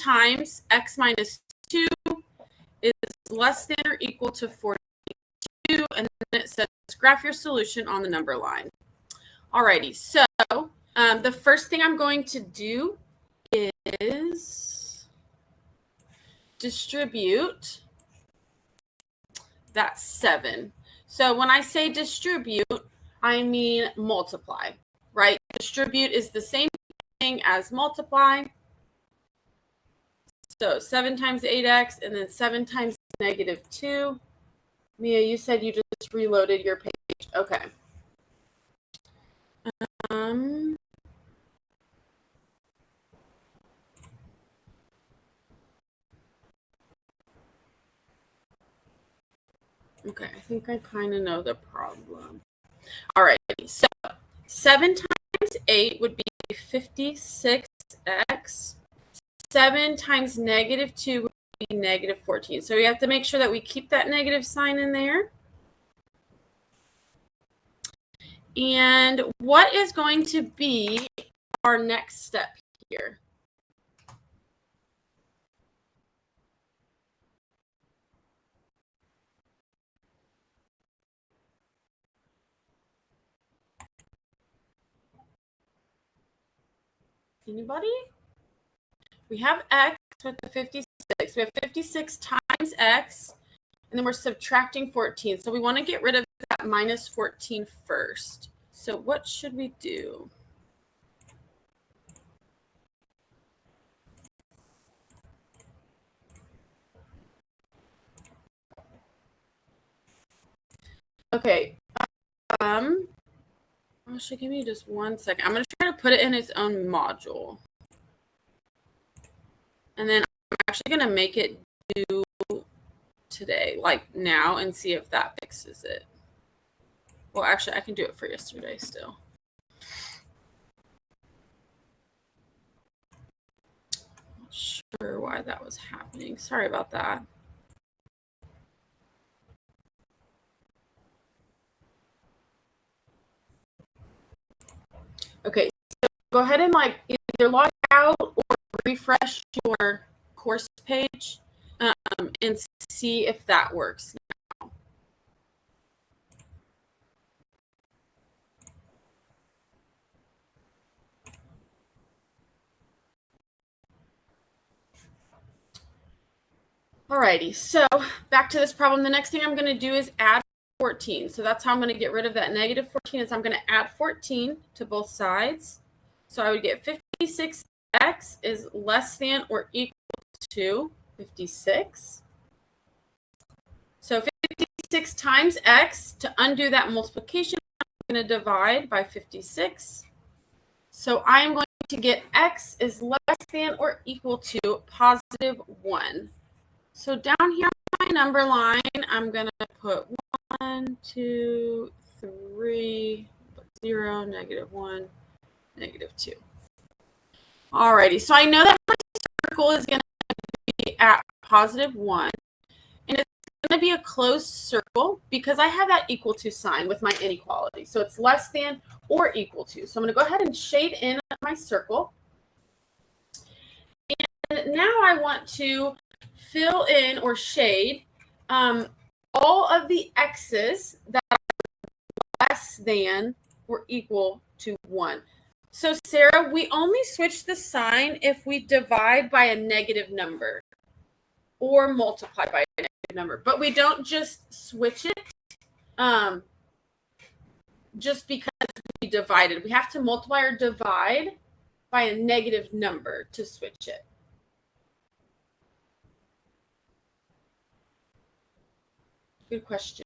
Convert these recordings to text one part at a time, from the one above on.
times x minus 2 is less than or equal to 42, and then it says graph your solution on the number line. Alrighty, so the first thing I'm going to do is distribute that 7. So when I say distribute, I mean multiply, right? Distribute is the same thing as multiply. So 7 times 8x and then 7 times negative 2. Mia, you said you just reloaded your page. Okay. Okay, I think I kind of know the problem. All right, so 7 times 8 would be 56x. 7 times negative 2 would be negative 14. So we have to make sure that we keep that negative sign in there. And what is going to be our next step here? Anybody? We have x with the 56. We have 56 times x, and then we're subtracting 14. So we want to get rid of that minus 14 first. So what should we do? Okay. Actually, give me just 1 second. I'm going to try to put it in its own module. And then I'm actually going to make it do today, like now, and see if that fixes it. Well, actually, I can do it for yesterday still. Not sure why that was happening. Sorry about that. Okay, so go ahead and like either log out or refresh your course page and see if that works now. Alrighty, so back to this problem. The next thing I'm going to do is add 14. So that's how I'm going to get rid of that negative 14 is I'm going to add 14 to both sides. So I would get 56x is less than or equal to 56. So 56 times x, to undo that multiplication, I'm going to divide by 56. So I'm going to get x is less than or equal to positive 1. So down here on my number line, I'm going to put 1, 2, 3, 0, negative 1, negative 2. Alrighty, so I know that my circle is going to be at positive 1. And it's going to be a closed circle because I have that equal to sign with my inequality. So it's less than or equal to. So I'm going to go ahead and shade in my circle. And now I want to fill in or shade all of the x's that are less than or equal to 1. So Sarah, we only switch the sign if we divide by a negative number or multiply by a negative number, but we don't just switch it just because we divided. We have to multiply or divide by a negative number to switch it. Good question.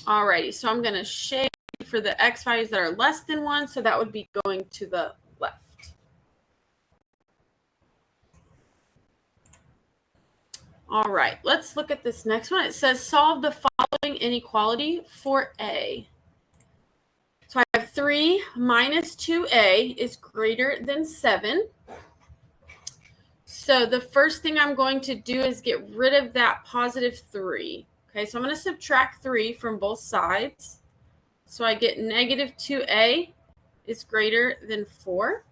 Alrighty, so I'm going to shade for the x values that are less than 1, so that would be going to the left. All right, let's look at this next one. It says solve the following inequality for A. So I have 3 minus 2A is greater than 7. So the first thing I'm going to do is get rid of that positive 3. Okay, so I'm going to subtract 3 from both sides. So I get negative 2a is greater than 4.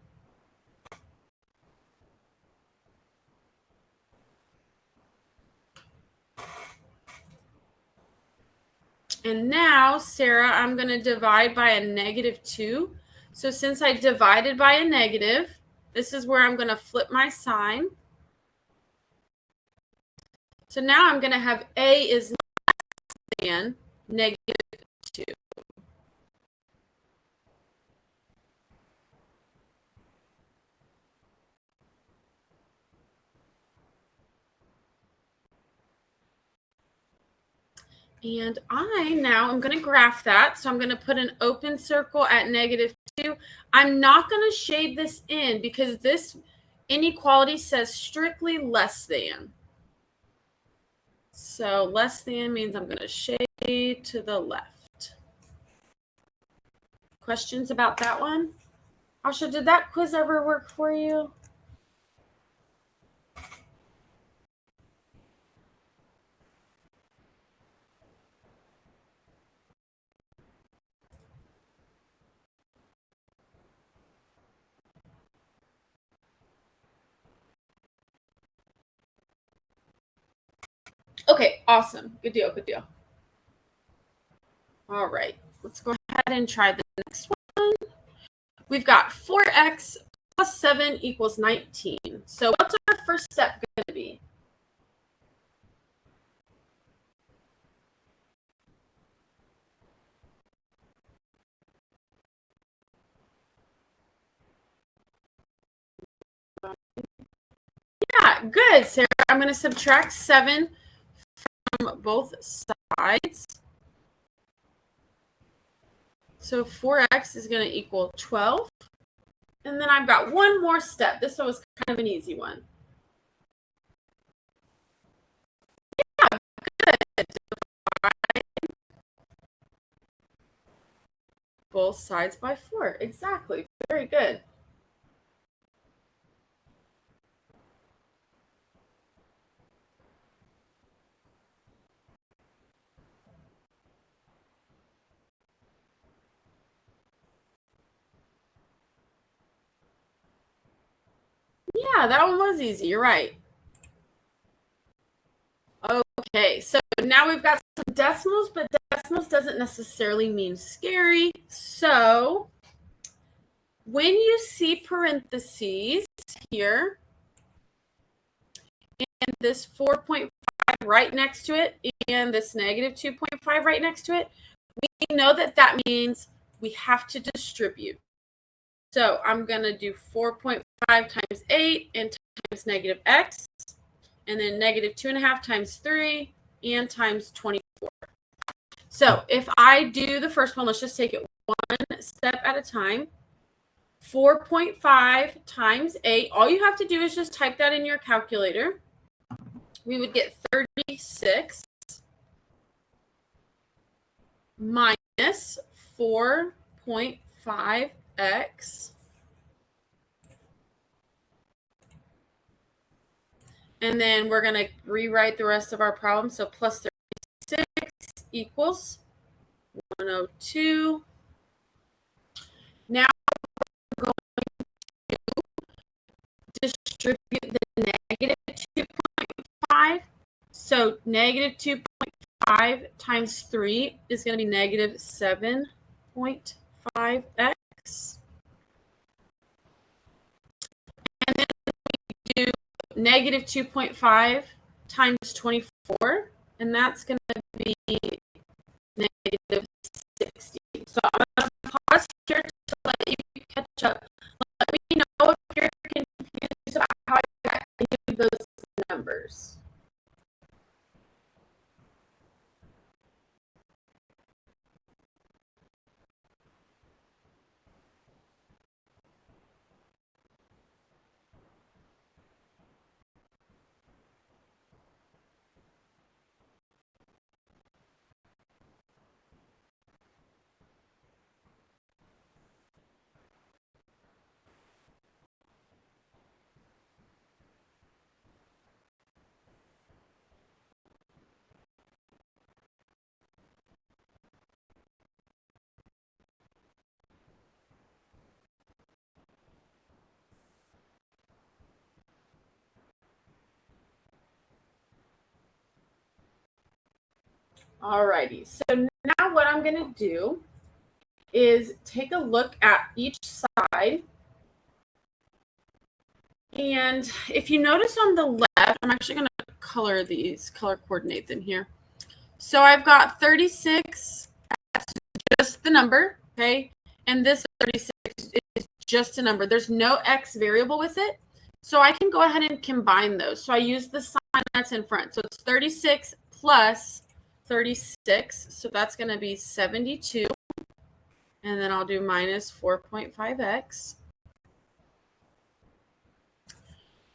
And now, Sarah, I'm going to divide by a negative 2. So since I divided by a negative, this is where I'm going to flip my sign. So now I'm going to have a is less than negative 2. And I now am going to graph that. So I'm going to put an open circle at negative 2. I'm not going to shade this in because this inequality says strictly less than. So less than means I'm going to shade to the left. Questions about that one? Asha, did that quiz ever work for you? Okay, awesome. Good deal, good deal. All right, let's go ahead and try the next one. We've got 4x plus 7 equals 19. So what's our first step going to be? Yeah, good, Sarah. I'm going to subtract 7 from both sides. So 4x is going to equal 12. And then I've got one more step. This one was kind of an easy one. Yeah, good. Divide both sides by 4. Exactly. Very good. Yeah, that one was easy. You're right. Okay, so now we've got some decimals, but decimals doesn't necessarily mean scary. So when you see parentheses here and this 4.5 right next to it and this negative 2.5 right next to it, we know that that means we have to distribute. So I'm going to do 4.5 times 8 and times negative x, and then negative 2.5 times 3 and times 24. So if I do the first one, let's just take it one step at a time. 4.5 times 8. All you have to do is just type that in your calculator. We would get 36 minus 4.5x. And then we're going to rewrite the rest of our problem. So plus 36 equals 102. Now we're going to distribute the negative 2.5. So negative 2.5 times 3 is going to be negative 7.5x. And then we do negative 2.5 times 24, and that's going to be negative 60. So I'm going to pause here to let you catch up. Let me know if you're confused about how I got any of those numbers. Alrighty, so now what I'm going to do is take a look at each side. And if you notice on the left, I'm actually going to color coordinate them here. So I've got 36, that's just the number, okay? And this 36 is just a number. There's no x variable with it. So I can go ahead and combine those. So I use the sign that's in front. So it's 36 plus 36. So that's going to be 72. And then I'll do minus 4.5x.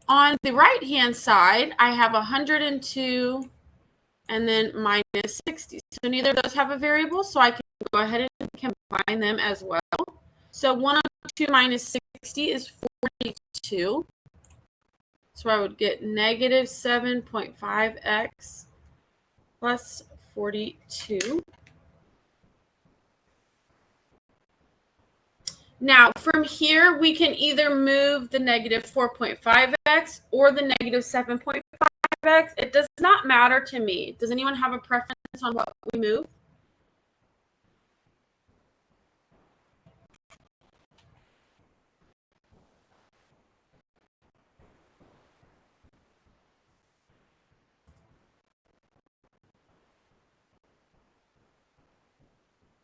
On the right-hand side, I have 102 and then minus 60. So neither of those have a variable, so I can go ahead and combine them as well. So 102 minus 60 is 42. So I would get negative 7.5x plus 42. Now, from here, we can either move the negative 4.5x or the negative 7.5x. It does not matter to me. Does anyone have a preference on what we move?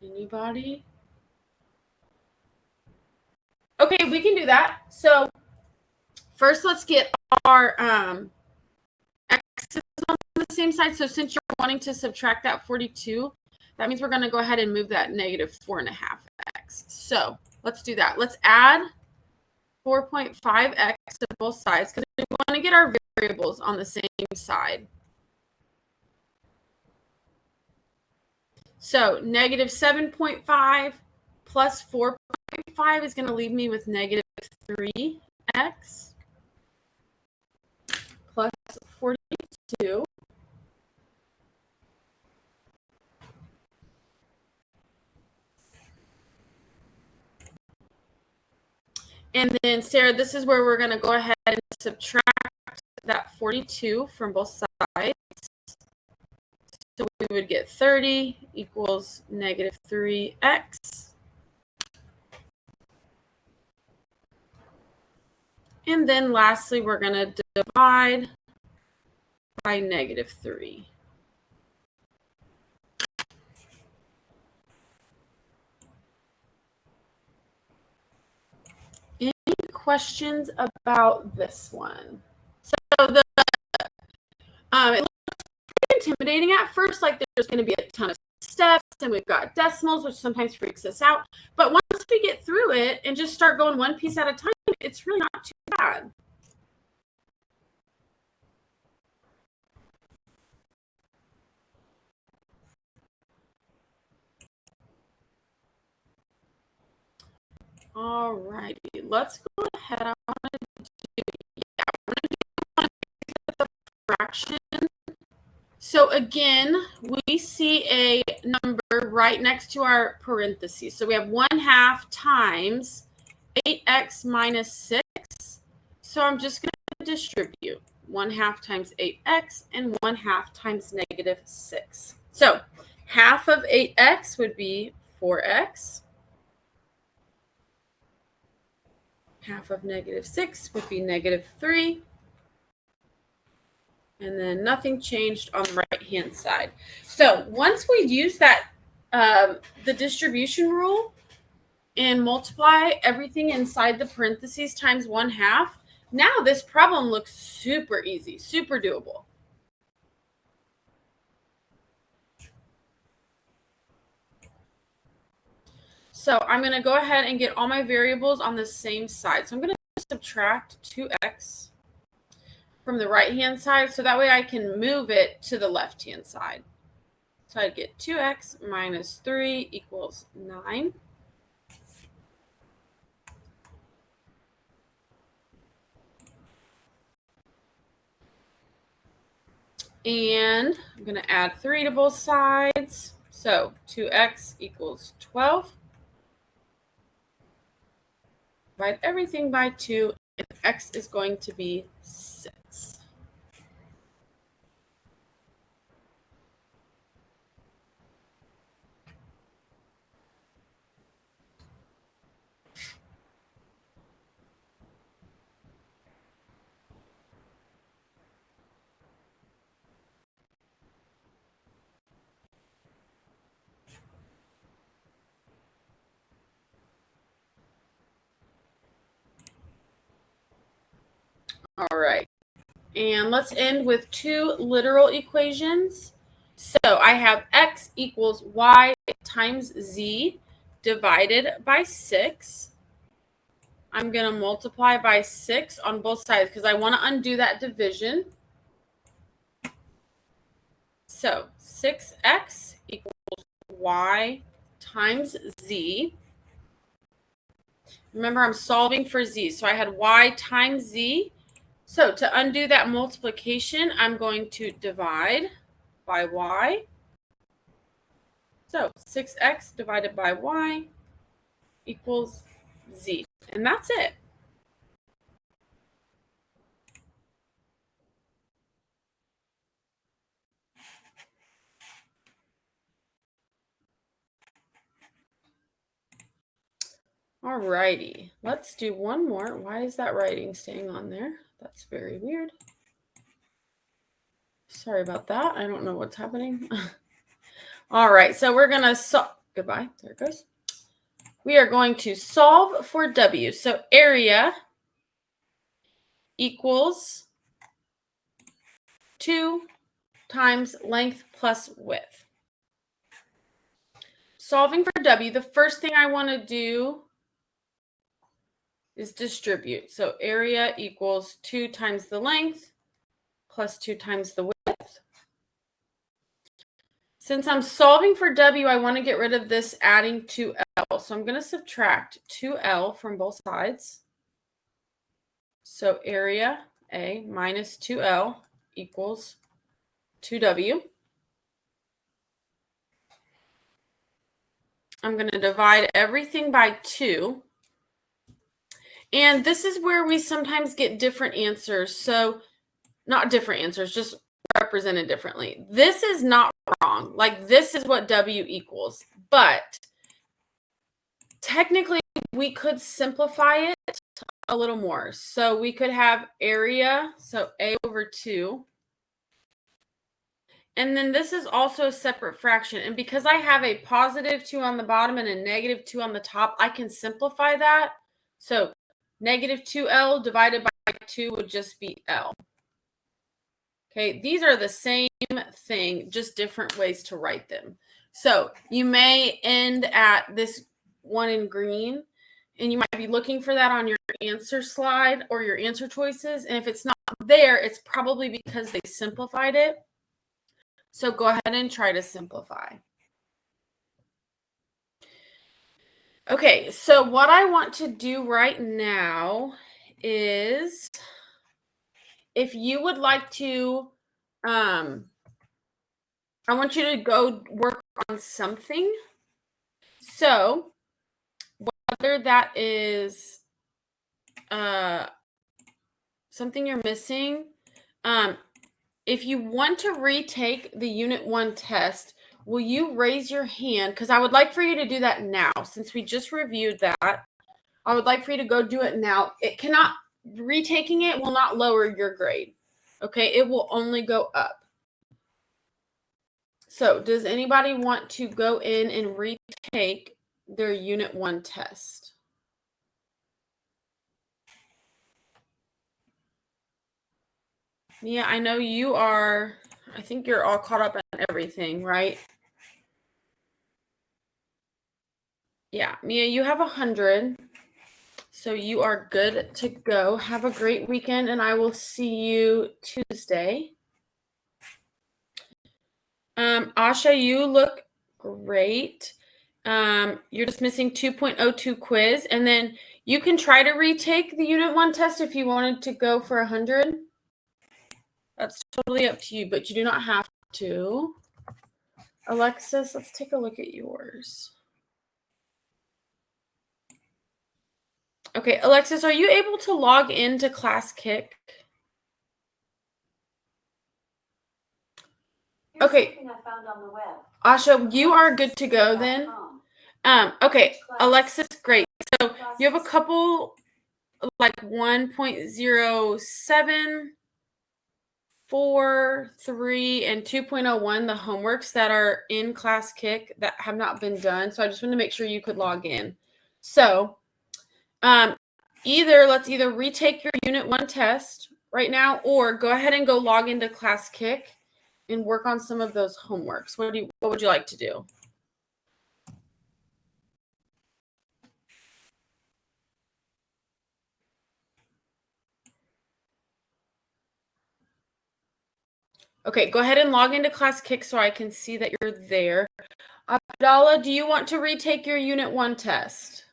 Anybody? Okay, we can do that. So first, let's get our x's on the same side. So since you're wanting to subtract that 42, that means we're going to go ahead and move that negative 4.5x. So let's do that. Let's add 4.5x to both sides because we want to get our variables on the same side. So negative 7.5 plus 4.5 is going to leave me with negative 3x plus 42. And then, Sarah, this is where we're going to go ahead and subtract that 42 from both sides. So we would get 30 equals negative 3x. And then lastly, we're going to divide by negative 3. Any questions about this one? So it looks intimidating at first, like there's going to be a ton of steps and we've got decimals, which sometimes freaks us out. But once we get through it and just start going one piece at a time, it's really not too bad. All righty, let's go ahead. I want to do the fraction. So again, we see a number right next to our parentheses. So we have 1/2 times 8x minus 6. So I'm just going to distribute 1/2 times 8x and 1/2 times negative 6. So half of 8x would be 4x. Half of negative 6 would be negative 3. And then nothing changed on the right-hand side. So once we use that, the distribution rule and multiply everything inside the parentheses times 1/2, now this problem looks super easy, super doable. So I'm going to go ahead and get all my variables on the same side. So I'm going to subtract 2x from the right-hand side, so that way I can move it to the left-hand side. So I'd get 2x minus 3 equals 9. And I'm going to add 3 to both sides. So 2x equals 12. Divide everything by 2, and x is going to be 6. All right. And let's end with two literal equations. So I have x equals y times z divided by 6. I'm going to multiply by 6 on both sides because I want to undo that division. So 6x equals y times z. Remember, I'm solving for z. So I had y times z. So to undo that multiplication, I'm going to divide by y. So 6x divided by y equals z. And that's it. All righty. Let's do one more. Why is that writing staying on there? That's very weird. Sorry about that. I don't know what's happening. All right. So we're going to solve. Goodbye. There it goes. We are going to solve for W. So area equals 2 times length plus width. Solving for W, the first thing I want to do is distribute. So area equals 2 times the length plus 2 times the width. Since I'm solving for W, I want to get rid of this adding 2L. So I'm going to subtract 2L from both sides. So area A minus 2L equals 2W. I'm going to divide everything by 2. And this is where we sometimes get different answers. So not different answers, just represented differently. This is not wrong. Like this is what W equals. But technically, we could simplify it a little more. So we could have area, so A over 2. And then this is also a separate fraction. And because I have a positive 2 on the bottom and a negative 2 on the top, I can simplify that. So negative 2L divided by 2 would just be L. Okay, these are the same thing, just different ways to write them. So you may end at this one in green, and you might be looking for that on your answer slide or your answer choices. And if it's not there, it's probably because they simplified it. So go ahead and try to simplify. Okay, so what I want to do right now is if you would like to, I want you to go work on something. So whether that is something you're missing, if you want to retake the Unit 1 test, will you raise your hand? Because I would like for you to do that now. Since we just reviewed that, I would like for you to go do it now. Retaking it will not lower your grade. Okay, it will only go up. So does anybody want to go in and retake their Unit 1 test? Yeah, I know you are. I think you're all caught up on everything, right? Yeah, Mia, you have 100. So you are good to go. Have a great weekend, and I will see you Tuesday. Asha, you look great. You're just missing 2.02 quiz, and then you can try to retake the Unit 1 test if you wanted to go for 100. That's totally up to you, but you do not have to. Alexis, let's take a look at yours. Okay, Alexis, are you able to log into ClassKick? Okay. I found on the web. Asha, you are good to go then. Okay, Alexis, great. So you have a couple like 1.07, 4, 3, and 2.01, the homeworks that are in ClassKick that have not been done. So I just wanted to make sure you could log in. So let's either retake your Unit 1 test, right now, or go ahead and go log into Classkick and work on some of those homeworks. What would you like to do? Okay, go ahead and log into Classkick so I can see that you're there. Abdallah, do you want to retake your Unit 1 test?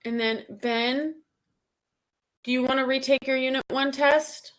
And then Ben, do you want to retake your Unit 1 test?